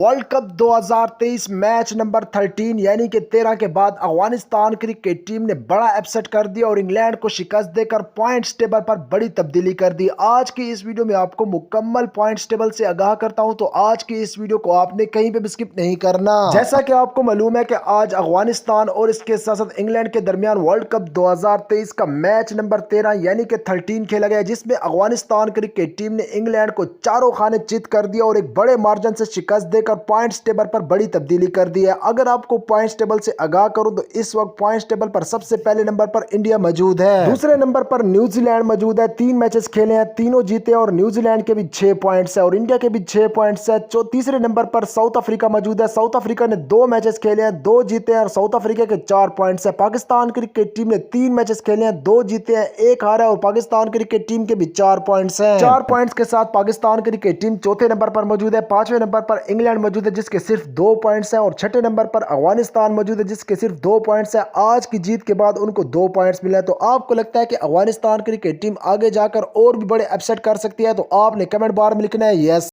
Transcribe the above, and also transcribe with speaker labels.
Speaker 1: World cup 2023 match number 13 यानी कि 13 के बाद अफगानिस्तान क्रिकेट टीम ने बड़ा अपसेट कर दिया और इंग्लैंड को शिकस्त देकर पॉइंट्स टेबल पर बड़ी तब्दीली कर दी। आज की इस वीडियो में आपको मुकम्मल पॉइंट्स टेबल से आगाह करता हूं, तो आज की इस वीडियो को आपने कहीं पे भी स्किप नहीं करना। जैसा कि आपको मालूम है कि आज अफगानिस्तान और इसके साथ साथ इंग्लैंड के दरमियान वर्ल्ड कप 2023 का मैच नंबर 13 यानी कि 13 खेला गया, जिसमें अफगानिस्तान क्रिकेट टीम ने इंग्लैंड को चारों खाने चित कर दिया और एक बड़े मार्जिन से शिकस्त देकर पॉइंट्स टेबल पर बड़ी तब्दीली कर दी है। अगर आपको पॉइंट्स टेबल से आगाह करूं तो इस वक्त पॉइंट्स टेबल पर सबसे पहले नंबर पर इंडिया मौजूद है, दूसरे नंबर पर न्यूजीलैंड मौजूद है। 3 मैचेस खेले हैं, तीनों जीते और न्यूजीलैंड के भी 6 पॉइंट्स है और इंडिया के भी 6 पॉइंट्स है। तीसरे नंबर पर साउथ अफ्रीका मौजूद है। साउथ अफ्रीका ने 2 मैचेस खेले हैं, 2 जीते हैं और साउथ अफ्रीका के 4 पॉइंट्स है। पाकिस्तान क्रिकेट टीम ने 3 मैचेस खेले हैं, 2 जीते हैं, 1 हारा है और पाकिस्तान क्रिकेट टीम के भी 4 पॉइंट्स हैं। 4 पॉइंट्स के साथ पाकिस्तान क्रिकेट टीम चौथे नंबर पर मौजूद है। 5वें नंबर पर इंग्लैंड मौजूद है जिसके सिर्फ 2 पॉइंट्स हैं और 6ठे नंबर पर अफगानिस्तान मौजूद है जिसके सिर्फ 2 पॉइंट्स हैं। आज की जीत के बाद उनको 2 पॉइंट्स मिले हैं। तो आपको लगता है कि अफगानिस्तान क्रिकेट टीम आगे जाकर और भी बड़े अपसेट कर सकती है? तो आपने कमेंट बार में लिखना है यस।